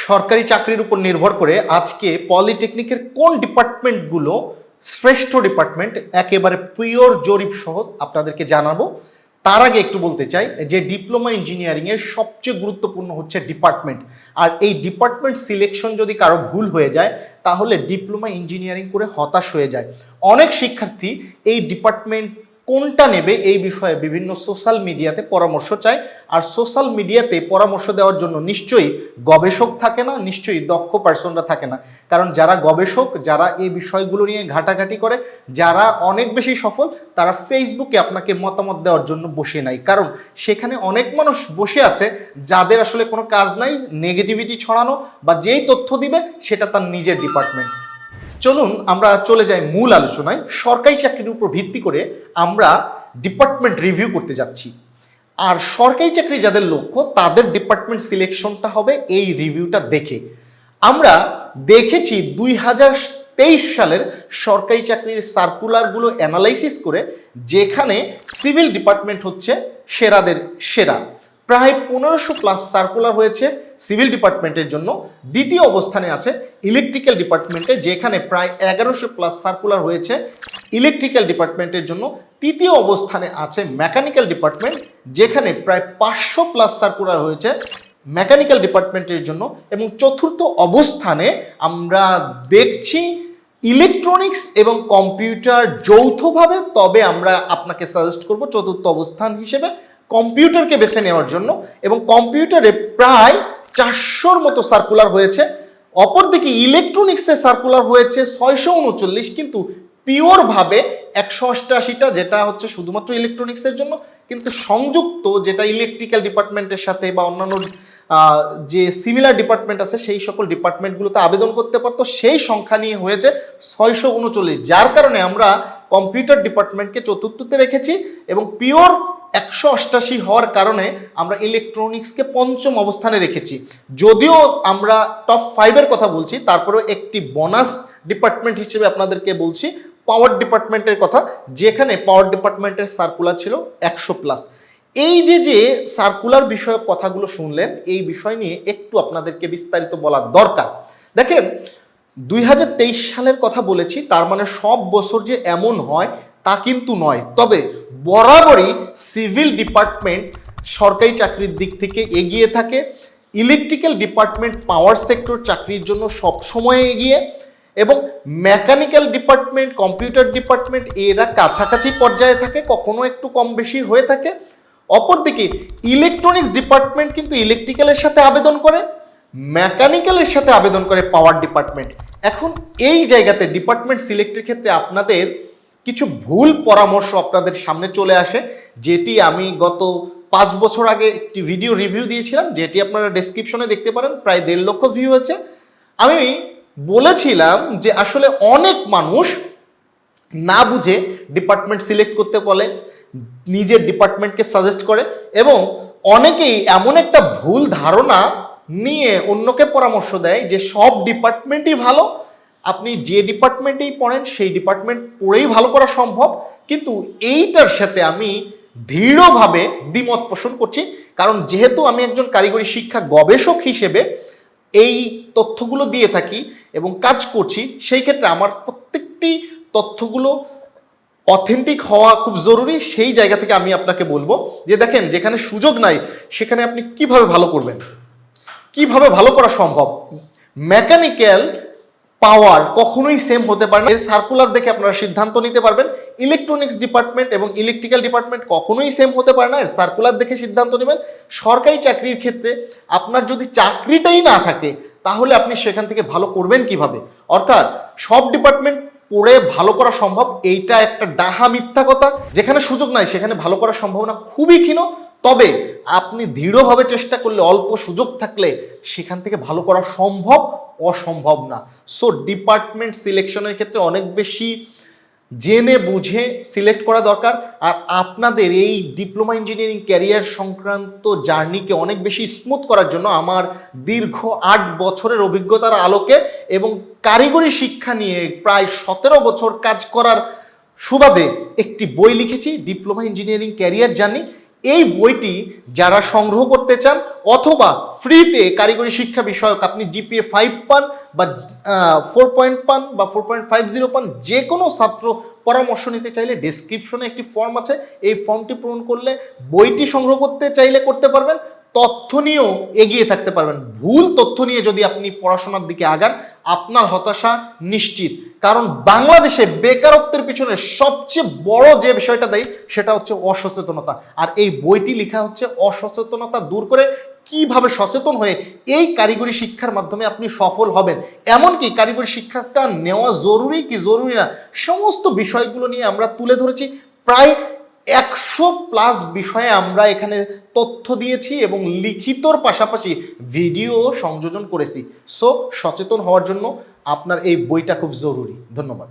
সরকারি চাকরির উপর নির্ভর করে আজকে পলিটেকনিকের কোন ডিপার্টমেন্টগুলো শ্রেষ্ঠ ডিপার্টমেন্ট একেবারে পিওর জরিপ সহ আপনাদেরকে জানাবো। তার আগে একটু বলতে চাই যে ডিপ্লোমা ইঞ্জিনিয়ারিংয়ের সবচেয়ে গুরুত্বপূর্ণ হচ্ছে ডিপার্টমেন্ট। আর এই ডিপার্টমেন্ট সিলেকশন যদি কারো ভুল হয়ে যায় তাহলে ডিপ্লোমা ইঞ্জিনিয়ারিং করে হতাশ হয়ে যায়। অনেক শিক্ষার্থী এই ডিপার্টমেন্ট কোনটা নেবে এই বিষয়ে বিভিন্ন সোশ্যাল মিডিয়াতে পরামর্শ চায়। আর সোশ্যাল মিডিয়াতে পরামর্শ দেওয়ার জন্য নিশ্চয়ই গবেষক থাকে না, নিশ্চয়ই দক্ষ পার্সনরা থাকে না। কারণ যারা গবেষক, যারা এই বিষয়গুলো নিয়ে ঘাটাঘাটি করে, যারা অনেক বেশি সফল, তারা ফেসবুকে আপনাকে মতামত দেওয়ার জন্য বসে নাই। কারণ সেখানে অনেক মানুষ বসে আছে যাদের আসলে কোনো কাজ নাই, নেগেটিভিটি ছড়ানো বা যেই তথ্য দিবে সেটা তার নিজের ডিপার্টমেন্ট। চলুন আমরা চলে যাই মূল আলোচনায়। সরকারি চাকরির উপর ভিত্তি করে আমরা ডিপার্টমেন্ট রিভিউ করতে যাচ্ছি। আর সরকারি চাকরি যাদের লক্ষ্য তাদের ডিপার্টমেন্ট সিলেকশনটা হবে এই রিভিউটা দেখে। আমরা দেখেছি 2023 সালের সরকারি চাকরির সার্কুলারগুলো অ্যানালাইসিস করে, যেখানে সিভিল ডিপার্টমেন্ট হচ্ছে সেরাদের সেরা। প্রায় 1500+ সার্কুলার হয়েছে সিভিল ডিপার্টমেন্টের জন্য। দ্বিতীয় অবস্থানে আছে ইলেকট্রিক্যাল ডিপার্টমেন্টে, যেখানে প্রায় 1100+ সার্কুলার হয়েছে ইলেকট্রিক্যাল ডিপার্টমেন্টের জন্য। তৃতীয় অবস্থানে আছে মেকানিক্যাল ডিপার্টমেন্ট, যেখানে প্রায় 500+ সার্কুলার হয়েছে মেকানিক্যাল ডিপার্টমেন্টের জন্য। এবং চতুর্থ অবস্থানে আমরা দেখছি ইলেকট্রনিক্স এবং কম্পিউটার যৌথভাবে। তবে আমরা আপনাকে সাজেস্ট করব চতুর্থ অবস্থান হিসেবে কম্পিউটারকে বেছে নেওয়ার জন্য। এবং কম্পিউটারে প্রায় 400-র মতো সার্কুলার হয়েছে। অপরদিকে ইলেকট্রনিক্সে সার্কুলার হয়েছে 639, কিন্তু পিওরভাবে 188টা, যেটা হচ্ছে শুধুমাত্র ইলেকট্রনিক্সের জন্য। কিন্তু সংযুক্ত যেটা ইলেকট্রিক্যাল ডিপার্টমেন্টের সাথে বা অন্যান্য যে সিমিলার ডিপার্টমেন্ট আছে সেই সকল ডিপার্টমেন্টগুলোতে আবেদন করতে পারতো, সেই সংখ্যা নিয়ে হয়েছে 639। যার কারণে আমরা কম্পিউটার ডিপার্টমেন্টকে চতুর্থতে রেখেছি এবং পিওর 188 হওয়ার কারণে আমরা ইলেকট্রনিক্সকে পঞ্চম অবস্থানে রেখেছি। যদিও আমরা টপ 5-এর কথা বলছি, তারপরেও একটি বোনাস ডিপার্টমেন্ট হিসেবে আপনাদেরকে বলছি পাওয়ার ডিপার্টমেন্টের কথা, যেখানে পাওয়ার ডিপার্টমেন্টের সার্কুলার ছিল 100+। এই যে সার্কুলার বিষয়ক কথাগুলো শুনলেন, এই বিষয় নিয়ে একটু আপনাদেরকে বিস্তারিত বলার দরকার। দেখেন, 2023 সালের কথা বলেছি, তার মানে সব বছর যে এমন হয় তা কিন্তু নয়। তবে বরাবরই সিভিল ডিপার্টমেন্ট সরকারি চাকরির দিক থেকে এগিয়ে থাকে। ইলেকট্রিক্যাল ডিপার্টমেন্ট পাওয়ার সেক্টর চাকরির জন্য সবসময় এগিয়ে, এবং মেকানিক্যাল ডিপার্টমেন্ট, কম্পিউটার ডিপার্টমেন্ট এরা কাছাকাছি পর্যায়ে থাকে, কখনো একটু কম বেশি হয়ে থাকে। অপরদিকে ইলেকট্রনিক্স ডিপার্টমেন্ট কিন্তু ইলেকট্রিক্যালের সাথে আবেদন করে, মেকানিক্যালের সাথে আবেদন করে পাওয়ার ডিপার্টমেন্ট। এখন এই জায়গাতে ডিপার্টমেন্ট সিলেক্টের ক্ষেত্রে আপনাদের কিছু ভুল পরামর্শ আপনাদের সামনে চলে আসে, যেটি আমি গত 5 বছর আগে একটি ভিডিও রিভিউ দিয়েছিলাম, যেটি আপনারা ডেসক্রিপশনে দেখতে পারেন, প্রায় 1.5 লক্ষ ভিউ হয়েছে। আমি বলেছিলাম যে আসলে অনেক মানুষ না বুঝে ডিপার্টমেন্ট সিলেক্ট করতে বলে, নিজের ডিপার্টমেন্টকে সাজেস্ট করে, এবং অনেকেই এমন একটা ভুল ধারণা নিয়ে অন্যকে পরামর্শ দেয় যে সব ডিপার্টমেন্টই ভালো, আপনি যে ডিপার্টমেন্টেই পড়েন সেই ডিপার্টমেন্ট পড়েই ভালো করা সম্ভব। কিন্তু এইটার সাথে আমি দৃঢ়ভাবে দ্বিমত পোষণ করছি। কারণ যেহেতু আমি একজন কারিগরি শিক্ষা গবেষক হিসেবে এই তথ্যগুলো দিয়ে থাকি এবং কাজ করছি, সেই ক্ষেত্রে আমার প্রত্যেকটি তথ্যগুলো অথেন্টিক হওয়া খুব জরুরি। সেই জায়গা থেকে আমি আপনাকে বলবো যে দেখেন, যেখানে সুযোগ নাই সেখানে আপনি কিভাবে ভালো করবেন, কিভাবে ভালো করা সম্ভব। মেকানিক্যাল পাওয়ার কখনোই সেম হতে পারে না, এর সার্কুলার দেখে আপনারা সিদ্ধান্ত নিতে পারবেন। ইলেকট্রনিক্স ডিপার্টমেন্ট এবং ইলেকট্রিক্যাল ডিপার্টমেন্ট কখনোই সেম হতে পারে না, এর সার্কুলার দেখে সিদ্ধান্ত নেবেন। সরকারি চাকরির ক্ষেত্রে আপনার যদি চাকরিটাই না থাকে তাহলে আপনি সেখান থেকে ভালো করবেন কিভাবে? অর্থাৎ সব ডিপার্টমেন্ট পড়ে ভালো করা সম্ভব, এইটা একটা ডাহা মিথ্যা কথা। যেখানে সুযোগ নাই সেখানে ভালো করার সম্ভাবনা খুবই ক্ষীণ। তবে আপনি দৃঢ়ভাবে চেষ্টা করলে, অল্প সুযোগ থাকলে সেখান থেকে ভালো করা সম্ভব, অসম্ভব না। সো ডিপার্টমেন্ট সিলেকশনের ক্ষেত্রে অনেক বেশি জেনে বুঝে সিলেক্ট করা দরকার। আর আপনাদের এই ডিপ্লোমা ইঞ্জিনিয়ারিং ক্যারিয়ার সংক্রান্ত জার্নিকে অনেক বেশি স্মুথ করার জন্য আমার দীর্ঘ 8 বছরের অভিজ্ঞতার আলোকে এবং কারিগরি শিক্ষা নিয়ে প্রায় 17 বছর কাজ করার সুবাদে একটি বই লিখেছি, ডিপ্লোমা ইঞ্জিনিয়ারিং ক্যারিয়ার জার্নি। এই বইটি যারা সংগ্রহ করতে চান অথবা ফ্রিতে কারিগরি শিক্ষা বিষয়ক আপনি জিপিএ 5 পান বা 4 পান বা 4.50 পান, যে কোনো ছাত্র পরামর্শ নিতে চাইলে ডেসক্রিপশনে একটি ফর্ম আছে, এই ফর্মটি পূরণ করলে বইটি সংগ্রহ করতে চাইলে করতে পারবেন, তথ্য নিয়েও এগিয়ে থাকতে পারবেন। ভুল তথ্য নিয়ে যদি আপনি পড়াশোনার দিকে আগান, আপনার হতাশা নিশ্চিত। কারণ বাংলাদেশে বেকারত্বের পিছনে সবচেয়ে বড় যে বিষয়টা দেয় সেটা হচ্ছে অসচেতনতা, আর এই বইটি লেখা হচ্ছে অসচেতনতা দূর করে কিভাবে সচেতন হয়ে এই কারিগরি শিক্ষার মাধ্যমে আপনি সফল হবেন, এমনকি কারিগরি শিক্ষাটা নেওয়া জরুরি কি জরুরি না, সমস্ত বিষয়গুলো নিয়ে আমরা তুলে ধরেছি। প্রায় 100+ বিষয়ে আমরা এখানে তথ্য দিয়েছি এবং লিখিতর পাশাপাশি ভিডিও সংযোজন করেছি। সো সচেতন হওয়ার জন্য আপনার এই বইটা খুব জরুরি। ধন্যবাদ।